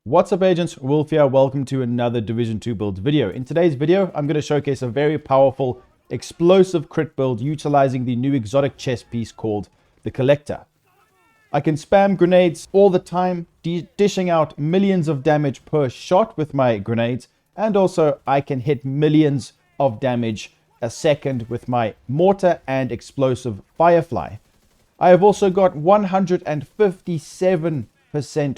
What's up agents, Wolf here, welcome to another Division 2 build video. In today's video, I'm going to showcase a very powerful, explosive crit build utilizing the new exotic chest piece called the Collector. I can spam grenades all the time, dishing out millions of damage per shot with my grenades, and also I can hit millions of damage a second with my mortar and explosive Firefly. I have also got 157%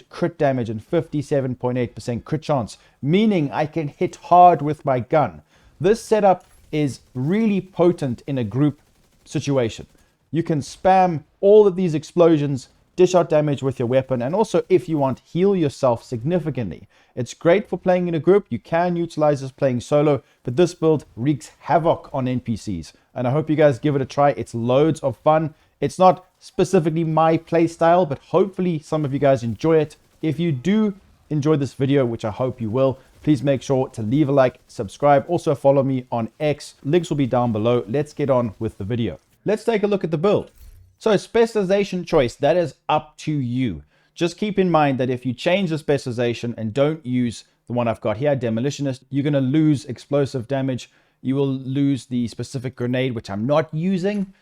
crit damage and 57.8% crit chance, meaning I can hit hard with my gun. This setup is really potent in a group situation. You can spam all of these explosions, dish out damage with your weapon, and also, if you want, heal yourself significantly. It's great for playing in a group. You can utilize this playing solo, but this build wreaks havoc on NPCs, and I hope you guys give it a try. It's loads of fun. It's not specifically my play style, but hopefully some of you guys enjoy it. If you do enjoy this video, which I hope you will, please make sure to leave a like, subscribe, also follow me on X. Links will be down below. Let's get on with the video. Let's take a look at the build. So specialization choice, that is up to you. Just keep in mind that if you change the specialization and don't use the one I've got here, Demolitionist, you're going to lose explosive damage. You will lose the specific grenade, which I'm not using,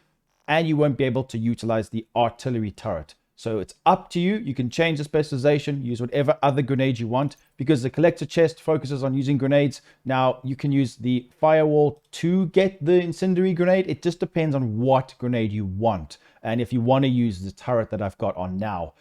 and you won't be able to utilize the artillery turret. So it's up to you. You can change the specialization, use whatever other grenade you want, because the collector chest focuses on using grenades. Now you can use the firewall to get the incendiary grenade. It just depends on what grenade you want, and if you want to use the turret that I've got on now.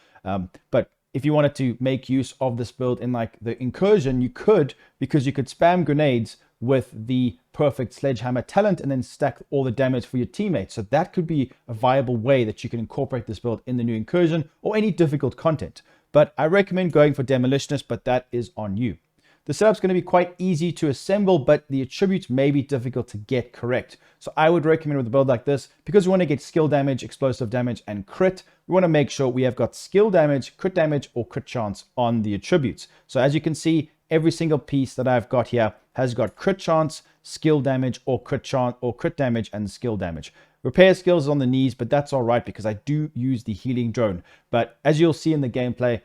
But if you wanted to make use of this build in like the incursion, you could, because you could spam grenades with the perfect sledgehammer talent and then stack all the damage for your teammates. So that could be a viable way that you can incorporate this build in the new incursion or any difficult content. But I recommend going for Demolitionist, but that is on you. The setup's going to be quite easy to assemble, but the attributes may be difficult to get correct. So I would recommend with a build like this, because we want to get skill damage, explosive damage, and crit, we want to make sure we have got skill damage, or crit chance on the attributes. So as you can see, every single piece that I've got here has got crit chance, skill damage, or crit damage and skill damage. Repair skills is on the knees, but that's all right because I do use the healing drone. But as you'll see in the gameplay,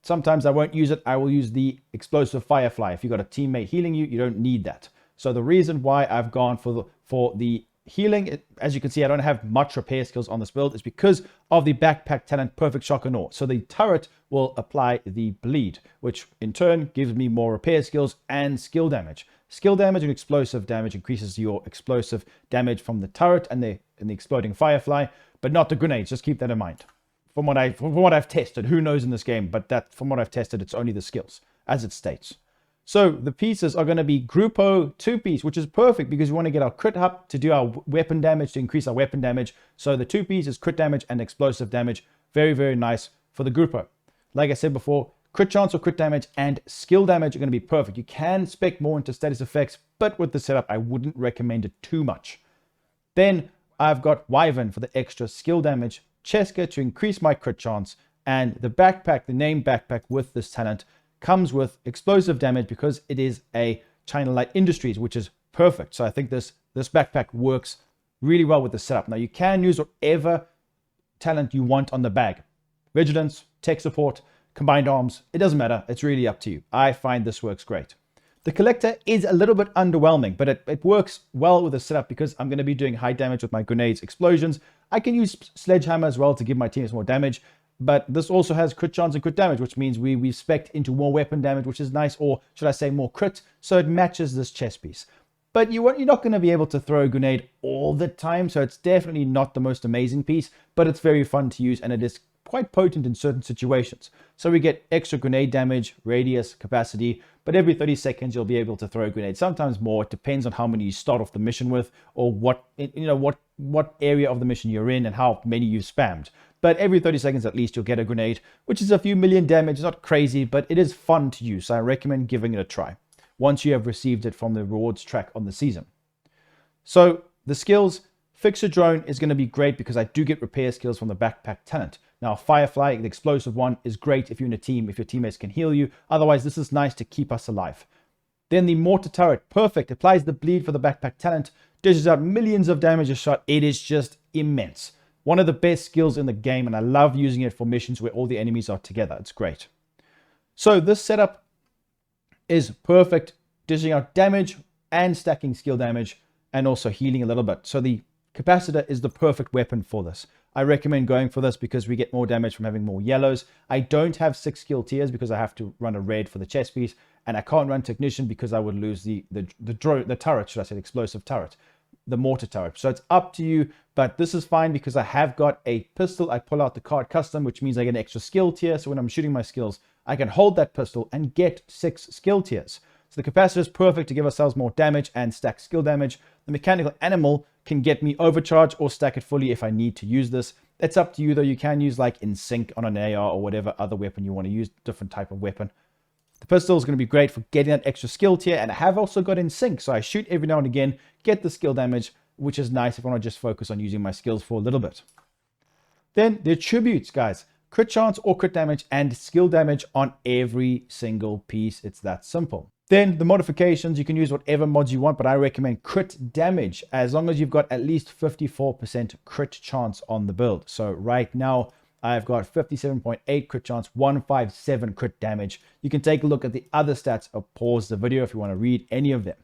sometimes I won't use it. I will use the explosive Firefly. If you've got a teammate healing you, you don't need that. So the reason why I've gone for the healing, as you can see, I don't have much repair skills on this build, is because of the backpack talent Perfect Shock and Awe. So the turret will apply the bleed, which in turn gives me more repair skills and skill damage. Skill damage and explosive damage increases your explosive damage from the turret and the exploding Firefly, but not the grenades. Just keep that in mind. From what I've tested, who knows in this game, but that from what I've tested, it's only the skills, as it states. So the pieces are going to be Gruppo 2-piece, which is perfect because we want to get our crit up to do our weapon damage, to increase our weapon damage. So the 2-piece is crit damage and explosive damage. Very, very nice for the Gruppo. Like I said before, crit chance or crit damage and skill damage are going to be perfect. You can spec more into status effects, but with the setup, I wouldn't recommend it too much. Then I've got Wyvern for the extra skill damage, Cheska to increase my crit chance, and the backpack, the name backpack with this talent, comes with explosive damage because it is a China Light Industries, which is perfect. So I think this backpack works really well with the setup. Now you can use whatever talent you want on the bag. Vigilance, tech support, combined arms, it doesn't matter. It's really up to you. I find this works great. The Collector is a little bit underwhelming, but it works well with the setup because I'm going to be doing high damage with my grenades, explosions. I can use Sledgehammer as well to give my teammates more damage. But this also has crit chance and crit damage, which means we've spec'd into more weapon damage, which is nice, or should I say more crit, so it matches this chest piece. But you're not going to be able to throw a grenade all the time, so it's definitely not the most amazing piece, but it's very fun to use, and it is quite potent in certain situations. So we get extra grenade damage, radius, capacity, but every 30 seconds you'll be able to throw a grenade, sometimes more. It depends on how many you start off the mission with, or what area of the mission you're in and how many you've spammed. But every 30 seconds at least you'll get a grenade, which is a few million damage. It's not crazy, but it is fun to use. So I recommend giving it a try once you have received it from the rewards track on the season. So the skills, Fixer Drone is going to be great because I do get repair skills from the backpack talent. Now Firefly, the explosive one, is great if you're in a team, if your teammates can heal you. Otherwise, this is nice to keep us alive. Then the Mortar Turret, perfect. Applies the bleed for the backpack talent, dishes out millions of damage a shot. It is just immense. One of the best skills in the game, and I love using it for missions where all the enemies are together. It's great. So this setup is perfect, dishing out damage and stacking skill damage and also healing a little bit. So the capacitor is the perfect weapon for this. I recommend going for this because we get more damage from having more yellows. I don't have 6 skill tiers because I have to run a red for the chest piece, and I can't run technician because I would lose the turret, should I say, the explosive turret, the mortar turret. So it's up to you, but this is fine because I have got a pistol. I pull out the card custom, which means I get an extra skill tier. So when I'm shooting my skills, I can hold that pistol and get 6 skill tiers. So the capacitor is perfect to give ourselves more damage and stack skill damage. The mechanical animal can get me overcharge or stack it fully if I need to use this. It's up to you though. You can use like in sync on an AR or whatever other weapon you want to use, different type of weapon. The pistol is going to be great for getting that extra skill tier, and I have also got in sync, so I shoot every now and again, get the skill damage, which is nice if I want to just focus on using my skills for a little bit. Then the attributes, guys. Crit chance or crit damage and skill damage on every single piece. It's that simple. Then the modifications, you can use whatever mods you want, but I recommend crit damage as long as you've got at least 54% crit chance on the build. So right now, I've got 57.8 crit chance, 157 crit damage. You can take a look at the other stats or pause the video if you want to read any of them.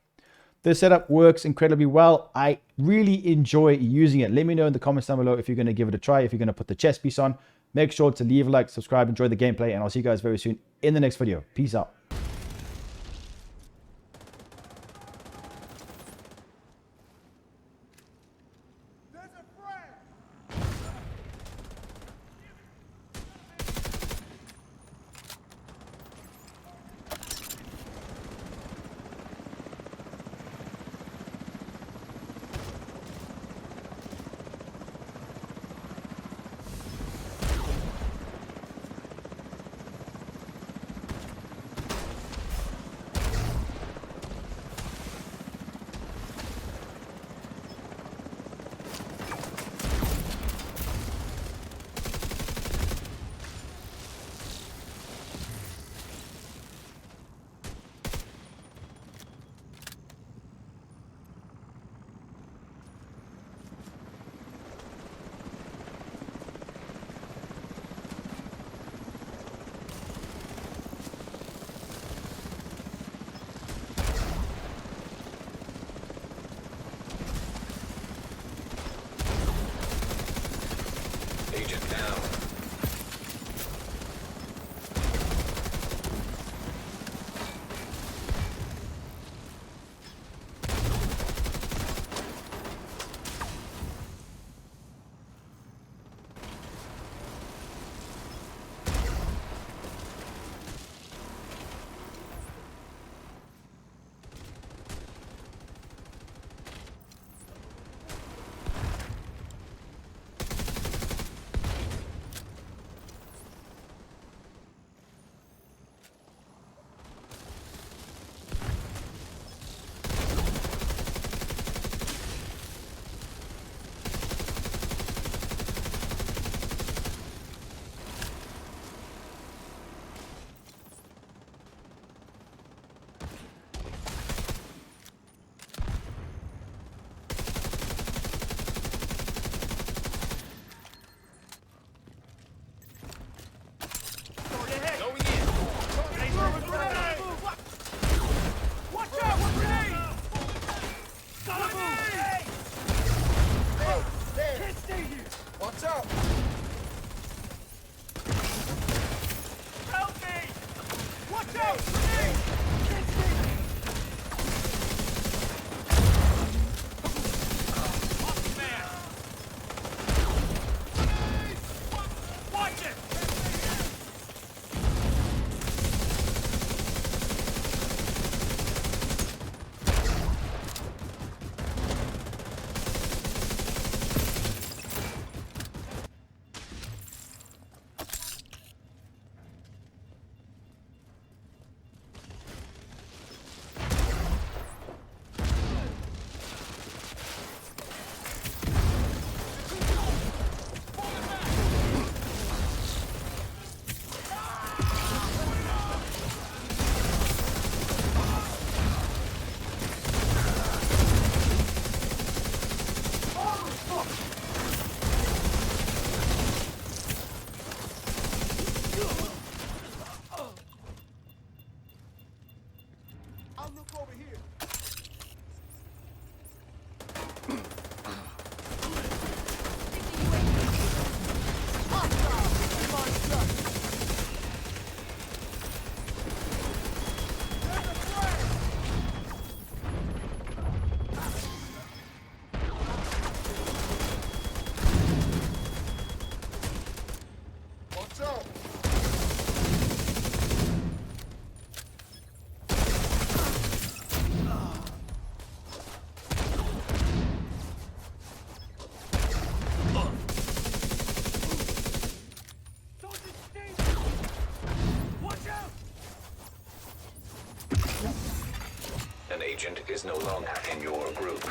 This setup works incredibly well. I really enjoy using it. Let me know in the comments down below if you're going to give it a try, if you're going to put the chest piece on. Make sure to leave a like, subscribe, enjoy the gameplay, and I'll see you guys very soon in the next video. Peace out. Agent down. Watch out! Help me! Watch out! Watch it! I'll look over here. Watch out! Soldiers, stay! Watch out! An agent is no longer in your group.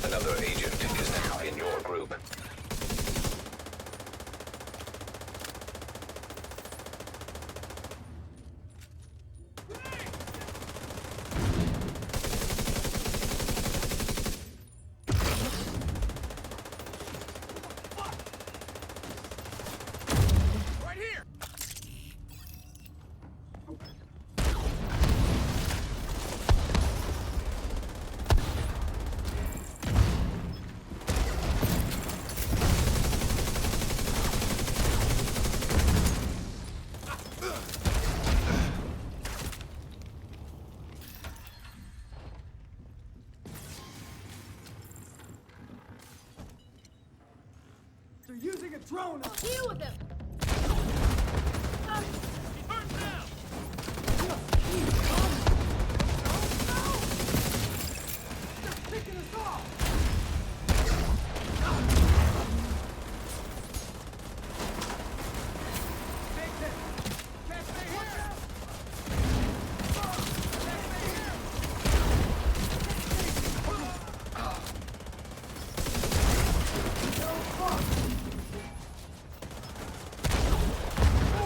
Another agent is now in your group. Right here! They're using a drone on us. Deal with them! Burn down! They're picking us off! Take them! Can't stay here! Can't stay here!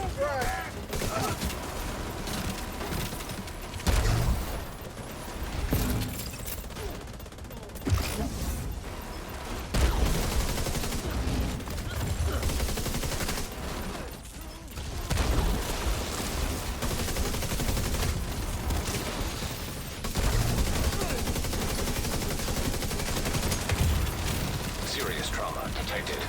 Move back! Serious trauma detected.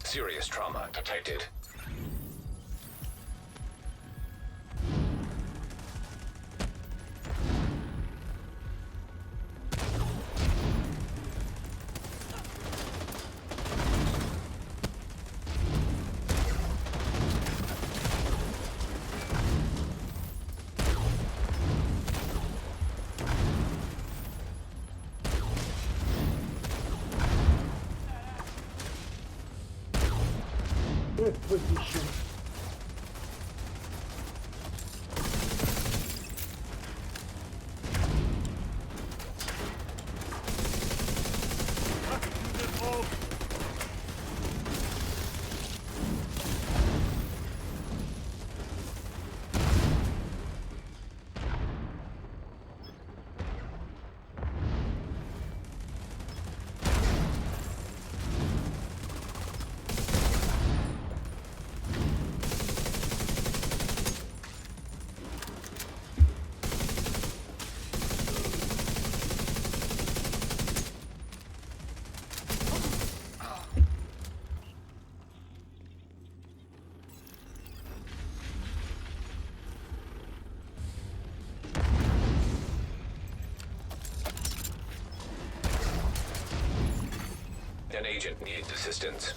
Serious trauma detected. Good position. An agent needs assistance.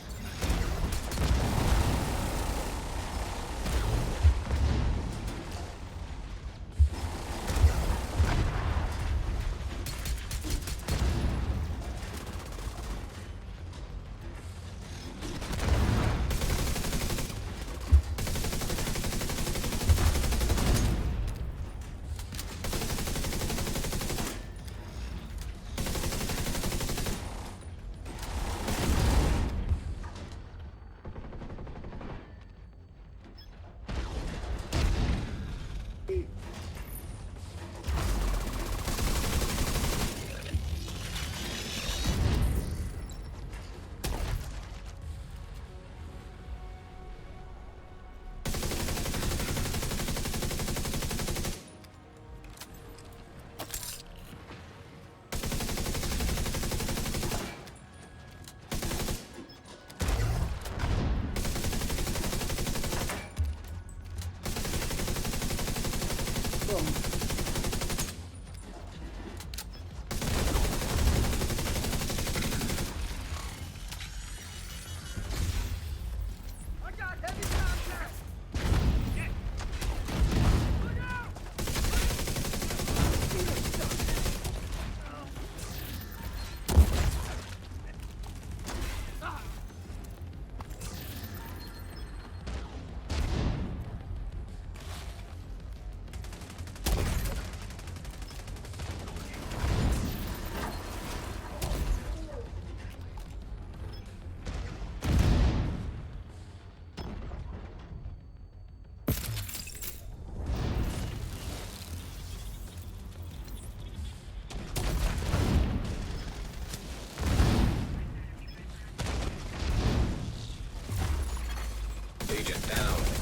I got heavy contact! Look out! Agent down.